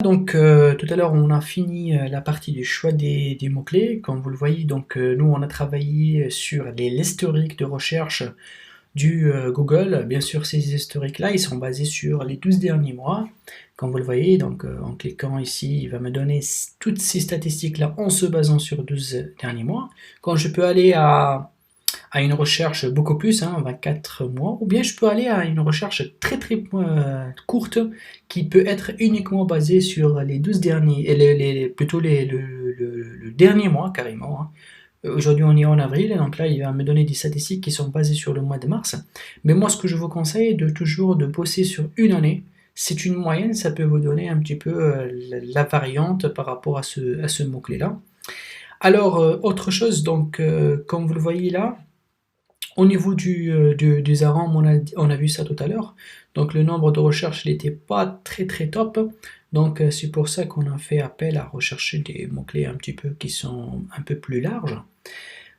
Donc tout à l'heure on a fini la partie du choix des mots-clés. Comme vous le voyez, donc nous on a travaillé sur l'historique de recherche du Google. Bien sûr, ces historiques-là, ils sont basés sur les 12 derniers mois. Comme vous le voyez, donc en cliquant ici, il va me donner toutes ces statistiques-là en se basant sur 12 derniers mois. Quand je peux aller à une recherche beaucoup plus, 24 mois, ou bien je peux aller à une recherche très courte qui peut être uniquement basée sur les 12 derniers, plutôt le dernier mois carrément. Aujourd'hui on est en avril, donc là il va me donner des statistiques qui sont basées sur le mois de mars. Mais moi ce que je vous conseille de toujours de bosser sur une année. C'est une moyenne, ça peut vous donner un petit peu la variante par rapport à ce mot-clé là. Alors autre chose, donc comme vous le voyez là, au niveau des ARAM, on a vu ça tout à l'heure. Donc le nombre de recherches n'était pas très top. Donc c'est pour ça qu'on a fait appel à rechercher des mots-clés un petit peu qui sont un peu plus larges.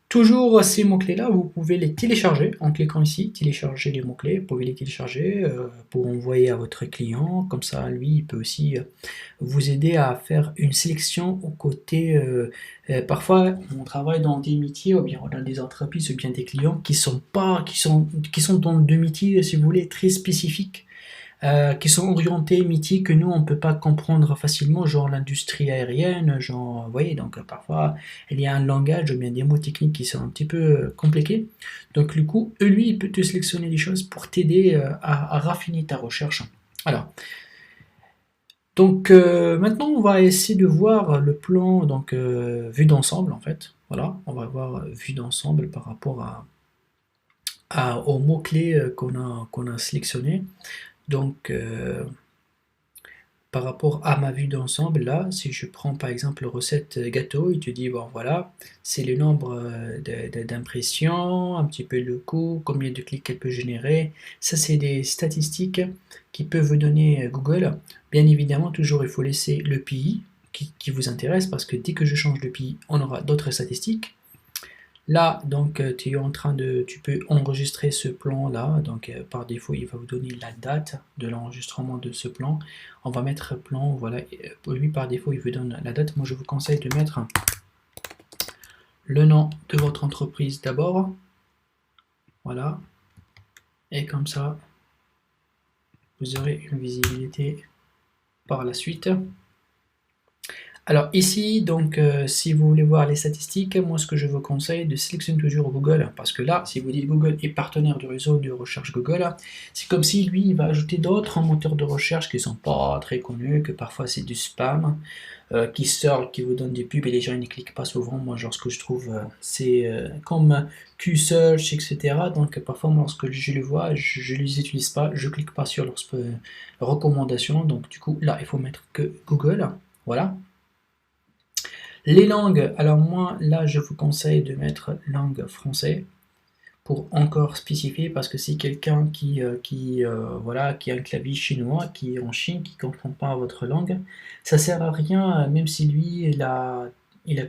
Toujours ces mots-clés-là, vous pouvez les télécharger en cliquant ici, télécharger les mots-clés, vous pouvez les télécharger pour envoyer à votre client, comme ça lui il peut aussi vous aider à faire une sélection aux côtés. Parfois on travaille dans des métiers ou bien dans des entreprises ou bien des clients qui sont dans des métiers, si vous voulez, très spécifiques, qui sont orientés métiers que nous on peut pas comprendre facilement, genre l'industrie aérienne, genre, vous voyez, donc parfois il y a un langage ou bien des mots techniques qui sont un petit peu compliqués. Donc du coup, lui, il peut te sélectionner des choses pour t'aider à raffiner ta recherche. Alors, donc maintenant on va essayer de voir le plan, donc vue d'ensemble en fait. Voilà, on va voir vue d'ensemble par rapport aux mots-clés qu'on a sélectionnés. Donc, par rapport à ma vue d'ensemble, là, si je prends par exemple recette gâteau, il te dit, bon voilà, c'est le nombre d'impressions, un petit peu le coût, combien de clics elle peut générer. Ça, c'est des statistiques qui peuvent vous donner Google. Bien évidemment, toujours, il faut laisser le pays qui vous intéresse, parce que dès que je change de pays, on aura d'autres statistiques. Là, donc, tu peux enregistrer ce plan-là. Donc, par défaut, il va vous donner la date de l'enregistrement de ce plan. On va mettre plan, voilà. Pour lui, par défaut, il vous donne la date. Moi, je vous conseille de mettre le nom de votre entreprise d'abord. Voilà. Et comme ça, vous aurez une visibilité par la suite. Alors ici, donc si vous voulez voir les statistiques, moi ce que je vous conseille de sélectionner toujours Google, parce que là, si vous dites Google est partenaire du réseau de recherche Google, c'est comme si lui, il va ajouter d'autres moteurs de recherche qui sont pas très connus, que parfois c'est du spam, qui vous donne des pubs et les gens ne cliquent pas souvent. Moi, genre ce que je trouve, c'est comme Q-Search, etc. Donc parfois, moi, lorsque je les vois, je ne les utilise pas, je clique pas sur leurs recommandations. Donc du coup, là, il faut mettre que Google, voilà. Les langues, alors moi là je vous conseille de mettre langue français pour encore spécifier, parce que si quelqu'un voilà, qui a un clavier chinois, qui est en Chine, qui ne comprend pas votre langue, ça sert à rien, même si lui il a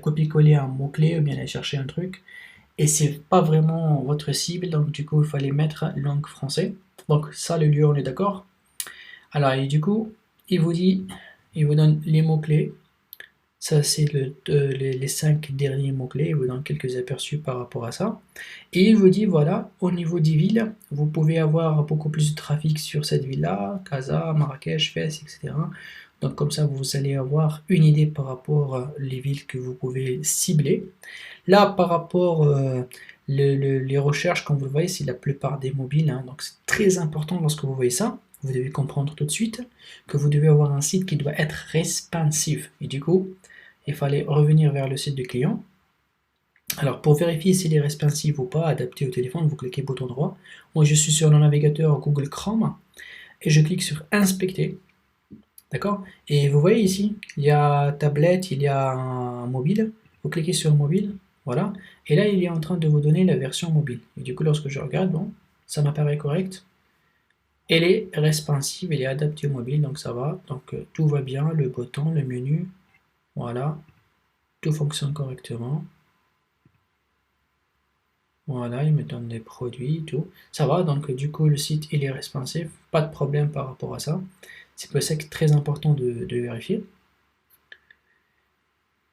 copié-collé un mot-clé ou bien il a cherché un truc, et c'est pas vraiment votre cible, donc du coup il fallait mettre langue français. Donc ça, le lieu, on est d'accord. Alors et du coup il vous donne les mots-clés. Ça, c'est les 5 derniers mots-clés. Il vous donne quelques aperçus par rapport à ça. Et il vous dit, voilà, au niveau des villes, vous pouvez avoir beaucoup plus de trafic sur cette ville-là, Casa, Marrakech, Fès, etc. Donc comme ça, vous allez avoir une idée par rapport aux villes que vous pouvez cibler. Là, par rapport les recherches, comme vous le voyez, c'est la plupart des mobiles. Donc c'est très important lorsque vous voyez ça. Vous devez comprendre tout de suite que vous devez avoir un site qui doit être responsive. Et du coup, il fallait revenir vers le site du client. Alors pour vérifier s'il est responsive ou pas, adapté au téléphone, vous cliquez bouton droit. Moi je suis sur le navigateur Google Chrome et je clique sur inspecter. D'accord? Et vous voyez ici, il y a tablette, il y a un mobile. Vous cliquez sur mobile, voilà. Et là il est en train de vous donner la version mobile. Et du coup lorsque je regarde, bon, ça m'apparaît correct. Elle est responsive, elle est adaptée au mobile, donc ça va. Donc tout va bien, le bouton, le menu, voilà. Tout fonctionne correctement. Voilà, il me donne des produits, tout. Ça va, donc du coup le site il est responsive, pas de problème par rapport à ça. C'est pour ça que c'est très important de vérifier.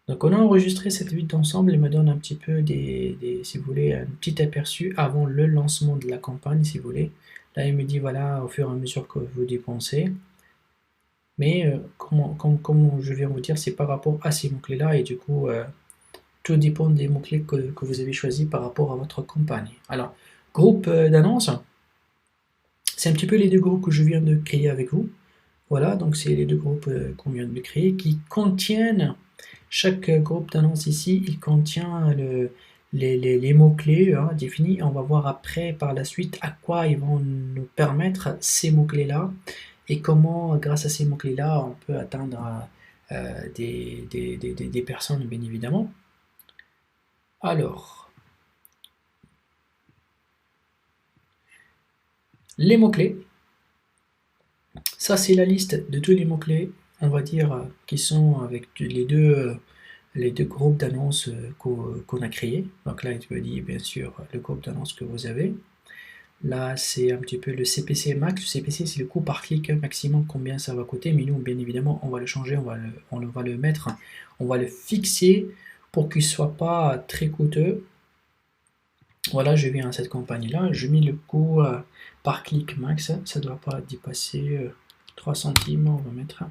Donc on a enregistré cette vue d'ensemble et me donne un petit peu si vous voulez, un petit aperçu avant le lancement de la campagne, si vous voulez. Là, il me dit, voilà, au fur et à mesure que vous dépensez. Mais comme je viens de vous dire, c'est par rapport à ces mots-clés-là, et du coup, tout dépend des mots-clés que vous avez choisis par rapport à votre campagne. Alors, groupe d'annonces, c'est un petit peu les deux groupes que je viens de créer avec vous. Voilà, donc c'est les deux groupes qu'on vient de créer qui contiennent, chaque groupe d'annonces ici, il contient les mots-clés définis. On va voir après, par la suite, à quoi ils vont nous permettre ces mots-clés-là et comment, grâce à ces mots-clés-là, on peut atteindre des personnes, bien évidemment. Alors, les mots-clés. Ça, c'est la liste de tous les mots-clés, on va dire, qui sont avec les deux groupes d'annonces qu'on a créés. Donc là, il te dit, bien sûr, le groupe d'annonces que vous avez. Là, c'est un petit peu le CPC max. Le CPC, c'est le coût par clic maximum, combien ça va coûter. Mais nous, bien évidemment, on va le changer, on va le mettre, on va le fixer pour qu'il ne soit pas très coûteux. Voilà, je viens à cette campagne-là, je mets le coût par clic max, ça ne doit pas dépasser 3 centimes, on va mettre.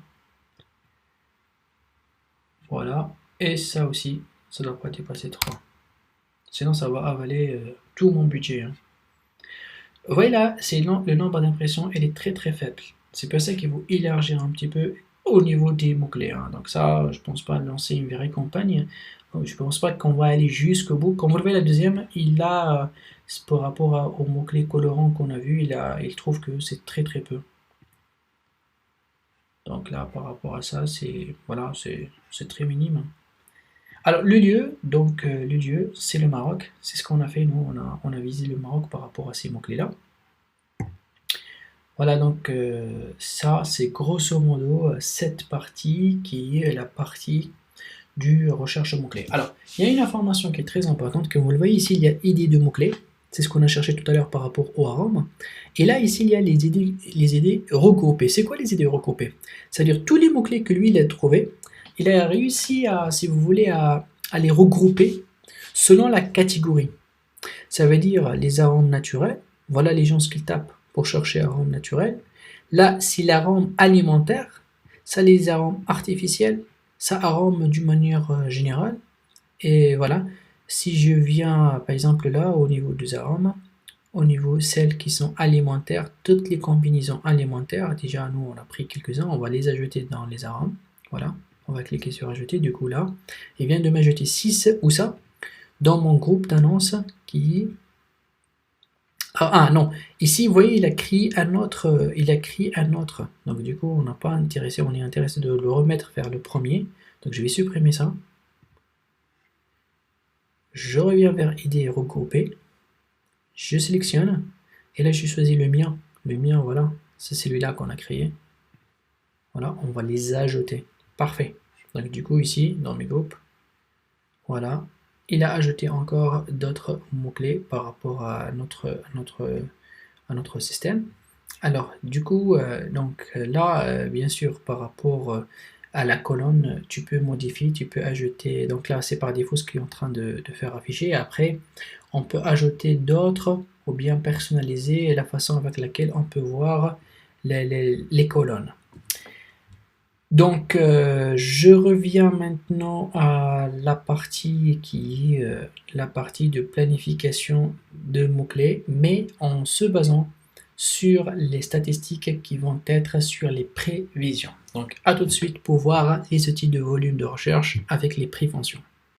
Voilà, et ça aussi, ça ne doit pas dépasser 3. Sinon, ça va avaler tout mon budget. Hein. Vous voyez là, c'est le nombre d'impressions, il est très très faible. C'est pour ça qu'il faut élargir un petit peu au niveau des mots-clés. Hein. Donc ça, je ne pense pas lancer une vraie campagne. Je ne pense pas qu'on va aller jusqu'au bout. Comme vous le voyez, la deuxième, il a, par rapport aux mots-clés colorants qu'on a vu, il trouve que c'est très très peu. Donc là, par rapport à ça, c'est voilà, c'est très minime. Alors le lieu, donc le lieu, c'est le Maroc. C'est ce qu'on a fait, nous, on a visité le Maroc par rapport à ces mots-clés-là. Voilà, donc ça, c'est grosso modo cette partie qui est la partie du recherche mots-clés. Alors, il y a une information qui est très importante, comme vous le voyez ici, il y a idées de mots-clés. C'est ce qu'on a cherché tout à l'heure par rapport au arôme. Et là, ici, il y a les idées regroupées. C'est quoi les idées regroupées? C'est-à-dire tous les mots-clés que lui, il a trouvés, il a réussi à, si vous voulez, à les regrouper selon la catégorie. Ça veut dire les arômes naturels. Voilà les gens ce qu'ils tapent pour chercher arômes naturels. Là, c'est l'arôme alimentaire. Ça, les arômes artificiels. Ça, arôme d'une manière générale. Et voilà. Si je viens, par exemple, là, au niveau des arômes, au niveau celles qui sont alimentaires, toutes les combinaisons alimentaires, déjà, nous, on a pris quelques-uns, on va les ajouter dans les arômes. Voilà. On va cliquer sur ajouter. Du coup, là, il vient de m'ajouter 6 ou ça dans mon groupe d'annonces qui... Ah non, ici vous voyez il a créé un autre, donc du coup on n'a pas intéressé, on est intéressé de le remettre vers le premier, donc je vais supprimer ça. Je reviens vers idées regroupées, je sélectionne, et là je choisis le mien, voilà, c'est celui-là qu'on a créé. Voilà, on va les ajouter, parfait. Donc du coup ici, dans mes groupes, voilà, il a ajouté encore d'autres mots-clés par rapport à notre système. Alors, du coup, là, bien sûr, par rapport à la colonne, tu peux modifier, tu peux ajouter. Donc là, c'est par défaut ce qu'il est en train de faire afficher. Après, on peut ajouter d'autres ou bien personnaliser la façon avec laquelle on peut voir les colonnes. Donc, je reviens maintenant à la partie qui est la partie de planification de mots-clés, mais en se basant sur les statistiques qui vont être sur les prévisions. Donc, à tout de suite pour voir les outils de volume de recherche avec les préventions.